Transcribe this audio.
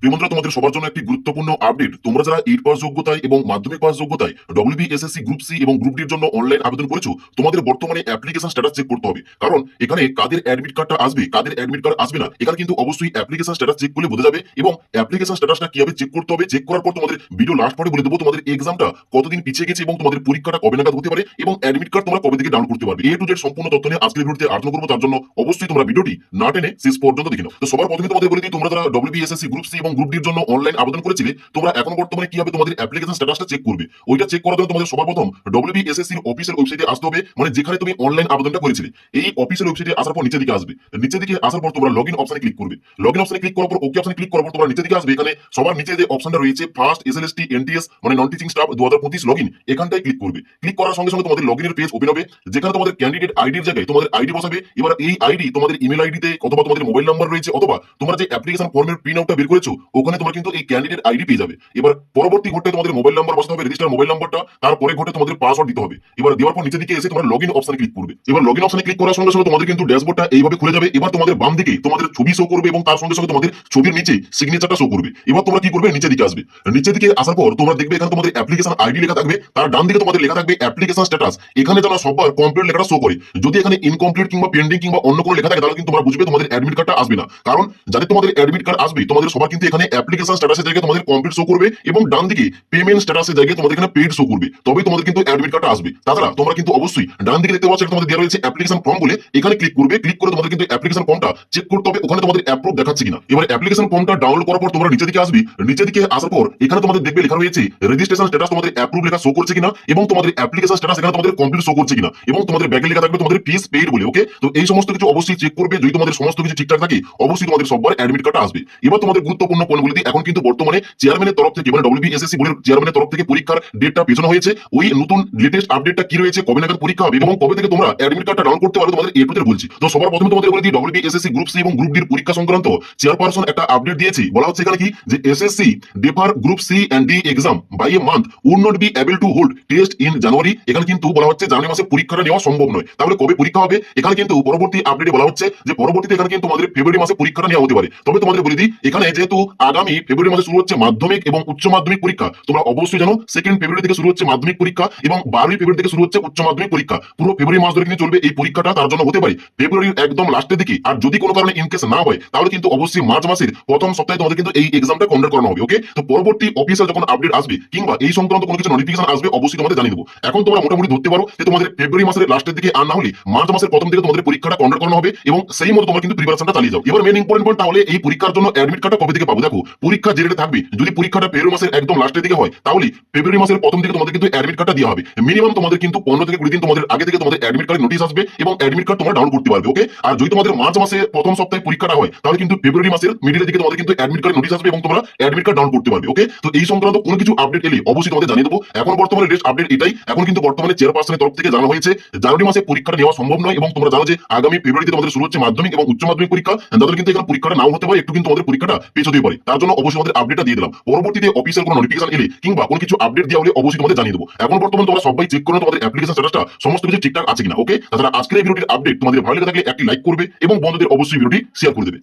প্রিয় বন্ধুরা, তোমাদের সবার জন্য একটি গুরুত্বপূর্ণ আপডেট। তোমরা যারা 8 পাস যোগ্যতায় এবং মাধ্যমিক পাস যোগ্যতায় ডব্লিউবিএসএসসি গ্রুপ সি এবং গ্রুপ ডির জন্য অনলাইন আবেদন করেছো, তোমাদের বর্তমানে অ্যাপ্লিকেশন স্ট্যাটাস চেক করতে হবে। কারণ এখানে কাদের অ্যাডমিট কার্ডটা আসবে, কাদের অ্যাডমিট কার্ড আসবে না, এখানে কিন্তু অবশ্যই অ্যাপ্লিকেশন স্ট্যাটাস চেক করলে বোঝা যাবে। এবং অ্যাপ্লিকেশন স্ট্যাটাসটা কিভাবে চেক করতে হবে, চেক করার পর তোমাদের ভিডিও লাস্ট পরে বলে দেবো তোমাদের এক্সামটা কতদিন পিছিয়ে গেছে এবং তোমাদের পরীক্ষাটা কবে নাগাদ হতে পারে এবং অ্যাডমিট কার্ড তোমরা কবে থেকে ডাউনলোড করতে পারবে। A to Z সম্পূর্ণ তথ্য নিয়ে আজকের ভিডিওতে আলোচনা করবো। তার জন্য অবশ্যই তোমরা ভিডিওটি না টেনে শেষ পর্যন্ত দেখে নাও। তো সবার প্রথমে তোমাদের বলে দিই, তোমরা যারা ডব্লিউবিএসএসসি গ্রুপ সি এবং গ্রুপ ডির জন্য অনলাইন আবেদন করেছিলে, তোমরা এখন বর্তমানে কিভাবে তোমাদের অ্যাপ্লিকেশন স্ট্যাটাসটা চেক করবে, ওইটা চেক করার জন্য তোমাদের সবার প্রথম ডব্লিউবিএসএসসি অফিসিয়াল ওয়েবসাইটে আসতে হবে। মানে যেখানে তুমি অনলাইন আবেদনটা করেছিলে, এই অফিসিয়াল ওয়েবসাইটে আসার পর নিচের দিকে আসবে। নিচের দিকে আসার পর তোমরা লগইন অপশনে ক্লিক করবে। লগইন অপশনে ক্লিক করার পর ওকে অপশনে ক্লিক করার পর তোমরা নিচের দিকে আসবে। এখানে সবার নিচে যে অপশনটা রয়েছে ফার্স্ট এসএলএসটি এনটিএস মানে নন টিচিং স্টাফ 2025 লগইন, এখানটায় ক্লিক করবে। ক্লিক করার সঙ্গে সঙ্গে তোমাদের লগইনের পেজ ওপেন হবে, যেখানে তোমাদের ক্যান্ডিডেট আইডির জায়গায় তোমাদের আইডি বসাবে। এবার এই আইডি তোমাদের ইমেল আইডিতে অথবা তোমাদের মোবাইল নাম্বার রয়েছে, অথবা তোমরা যে অ্যাপ্লিকেশন ফর্মের প্রিন্ট আউটটা বের করেছো ওখানে তোমরা কিন্তু এই ক্যান্ডিডেট আইডি পেয়ে যাবে। এবার পরবর্তী ঘটে তোমাদের মোবাইল নাম্বার বসাতে হবে, রেজিস্টার মোবাইল নাম্বারটা, তারপরে ঘটে তোমাদের পাসওয়ার্ড দিতে হবে। এবার দেওয়ার পর নিচে দিকে এসে তোমরা লগইন অপশনে ক্লিক করবে। এবার লগইন অপশনে ক্লিক করার সঙ্গে সঙ্গে তোমাদের কিন্তু ড্যাশবোর্ডটা এইভাবে খুলে যাবে। এবার তোমাদের বাম দিকে তোমাদের ছবি শো করবে এবং তার সঙ্গে সঙ্গে তোমাদের ছবির নিচে সিগনেচারটা শো করবে। এবার তোমরা কি করবে, নিচে দিকে আসবে। নিচে দিকে আসার পর তোমরা দেখবে এখানে তোমাদের অ্যাপ্লিকেশন আইডি লেখা থাকবে, তার ডান দিকে তোমাদের লেখা থাকবে অ্যাপ্লিকেশন স্ট্যাটাস। এখানে যেন সবার কমপ্লিট লেখাটা শো করে। যদি এখানে ইনকমপ্লিট কিংবা পেন্ডিং কিংবা অন্য কোনো লেখা থাকে তাহলে কিন্তু তোমরা বুঝবে তোমাদের অ্যাডমিট কার্ডটা আসবে না। কারণ যাদের তোমাদের অ্যাডমিট কার্ড আসবে তোমাদের সবার কিন্তু এখানে অ্যাপ্লিকেশন স্ট্যাটাসের জায়গায় তোমাদের কমপ্লিট শো করবে এবং ডান দিকে পেমেন্ট স্ট্যাটাসের জায়গায় তোমাদের এখানে পেইড শো করবে, তবেই তোমাদের কিন্তু অ্যাডমিট কার্ডটা আসবে। তাছাড়া তোমরা কিন্তু অবশ্যই ডান দিকে দেখতে পাচ্ছ তোমাদের দেওয়া রয়েছে অ্যাপ্লিকেশন ফর্ম বলে, এখানে ক্লিক করবে। ক্লিক করে তোমাদের কিন্তু অ্যাপ্লিকেশন ফর্মটা চেক করতে হবে ওখানে তোমাদের অ্যাপ্রুভ দেখাচ্ছে কিনা। এবার অ্যাপ্লিকেশন ফর্মটা ডাউনলোড করার পর তোমরা নিচে দিকে আসবে। নিচে দিকে আসার পর এখানে তোমাদের দেখবে লেখা রয়েছে রেজিস্ট্রেশন স্ট্যাটাস, তোমাদের অ্যাপ্রুভ লেখা শো করছে কিনা এবং তোমাদের অ্যাপ্লিকেশন স্ট্যাটাস এখানে তোমাদের কমপ্লিট শো করছে কিনা এবং তোমাদের ব্যাগে লেখা থাকবে তোমাদের ফিস পেইড বলে। ওকে, তো এই সমস্ত কিছু অবশ্যই চেক করবে। যদি তোমাদের সমস্ত কিছু ঠিকঠাক থাকে অবশ্যই তোমাদের সবার অ্যাডমিট কার্ডটা আসবে। এবার তোমাদের গুরুত্বপূর্ণ পয়েন্টগুলি দিয়ে, এখন কিন্তু বর্তমানে চেয়ারম্যানের তরফ থেকে মানে ডব্লিউবিএসএসসি বোর্ডের চেয়ারম্যানের তরফ থেকে পরীক্ষার ডেটটা পেছানো হয়েছে। ওই নতুন লেটেস্ট আপডেটটা কি রয়েছে, কবে নাগাদ পরীক্ষা হবে এবং কবে থেকে তোমরা অ্যাডমিট কার্ডটা ডাউনলোড করতে পারবে, তোমাদের এটুতে বলছি। তো সবার প্রথমে তোমাদের বলে দিই, ডব্লিউবিএসএসসি গ্রুপ সি এবং গ্রুপ ডির পরীক্ষা সংক্রান্ত চেয়ারপারসন একটা আপডেট দিয়েছি। বলা হচ্ছে এখানে কি যে SSC defer group C and D exam by a month would not be able to hold test in January. এখানে কিন্তু বলা হচ্ছে জানুয়ারি মাসে পরীক্ষাটা নেওয়া সম্ভব নয়। তাহলে কবে পরীক্ষা হবে, এখানে কিন্তু পরবর্তী আপডেটে বলা হচ্ছে যে পরবর্তীতে এখানে কিন্তু তোমাদের ফেব্রুয়ারি মাসে পরীক্ষাটা নেওয়া হতে পারে। তবে তোমাদের বলে দিই, এখানে যেহেতু আগামী ফেব্রুয়ারি মাসে শুরু হচ্ছে মাধ্যমিক এবং উচ্চ মাধ্যমিক পরীক্ষা, তোমরা অবশ্যই জানো 2 ফেব্রুয়ারি থেকে শুরু হচ্ছে মাধ্যমিক পরীক্ষা এবং 12 ফেব্রুয়ারি থেকে শুরু হচ্ছে উচ্চ মাধ্যমিক পরীক্ষা। পুরো ফেব্রুয়ারি মাস ধরে কিন্তু চলবে এই পরীক্ষাটা। তার জন্য হতে পারে ফেব্রুয়ারির একদম লাস্টের দিকে। আর যদি কোনো কারণে ইনকেস না হয় তাহলে কিন্তু অবশ্যই মার্চ মাসের প্রথম সপ্তাহে তোমাদের কিন্তু এই এক্সামটা কন্ডাক্ট করানো হবে। ওকে, তো পরবর্তী অফিসিয়াল যখন আপডেট আসবে কিংবা এই সংক্রান্ত কোনো কিছু নোটিফিকেশন আসবে অবশ্যই তোমাদের জানিয়ে দেবো। এখন তোমরা মোটামুটি ধরতে পারো যে তোমাদের ফেব্রুয়ারি মাসের লাস্টের দিকে আর না হলে মার্চ মাসের প্রথম দিকে তোমাদের পরীক্ষাটা কন্ডাক্ট করানো হবে এবং সেই মতো তোমরা কিন্তু প্রিপারেশনটা চালিয়ে যাও। এবার মেইন ইম্পর্টেন্ট পয়েন্ট, তাহলে এই পরীক্ষার জন্য অ্যাডমিট কার্ডটা কবে থেকে পাবো? দেখো, পরীক্ষা যে ডেটে থাকবে, যদি পরীক্ষাটা ফেব্রুয়ারি মাসের একদম লাস্টের দিকে হয় তাহলে ফেব্রুয়ারি মাসের প্রথম দিকে তোমাদের কিন্তু অ্যাডমিট কার্ডটা দেওয়া হবে। মিনিমাম তোমাদের কিন্তু 15 থেকে 20 দিন তোমাদের আগে থেকে তোমাদের অ্যাডমিট কার্ডের নোটিশ আসবে এবং অ্যাডমিট কার্ড তোমরা ডাউনলোড করতে পারবে। ওকে, আর যদি তোমাদের মার্চ মাসে প্রথম সপ্তাহে পরীক্ষাটা হয় তাহলে কিন্তু ফেব্রুয়ারি মাসের মিডিলের দিকে তোমাদের কিন্তু অ্যাডমিট কার্ডের নোটিশ আসবে এবং তোমরা অ্যাডমিট কার্ড ডাউনলোড করতে পারবে। ওকে, তো এই সংক্রান্ত কোনো কিছু আপডেট এলে অবশ্যই তোমাদের জানিয়ে দেবো। এখন বর্তমানে লেটেস্ট আপডেট এটাই। এখন কিন্তু বর্তমানে চেয়ারপারসনের তরফ থেকে জানানো হয়েছে জানুয়ারি মাসে পরীক্ষাটা নেওয়া সম্ভব নয় এবং তোমরা জানো যে আগামী ফেব্রুয়ারিতে তোমাদের শুরু হচ্ছে মাধ্যমিক এবং উচ্চ মাধ্যমিক পরীক্ষা। তাদের কিন্তু এখানে পরীক্ষাটা নাও হতে পারে, একটু কিন্তু তোমাদের পরীক্ষাটা পেছতে পারে। তার জন্য অবশ্যই আমাদের আপডেটটা দিয়ে দিলাম। পরবর্তীতে অফিসিয়াল কোনো নোটিফিকেশন এলে কিংবা কোনো কিছু আপডেট দেওয়া হলে অবশ্যই তোমাদের জানিয়ে দেবো। এখন বর্তমানে তোমরা সবাই চেক করো তোমাদের অ্যাপ্লিকেশন স্ট্যাটাসটা সমস্ত কিছু ঠিকঠাক আছে কিনা। ওকে, তাছাড়া আজকের এই ভিডিওটির আপডেট তোমাদের ভালো লেগে থাকলে একটি লাইক করবে এবং বন্ধুদের অবশ্যই ভিডিওটি শেয়ার করে দেবে।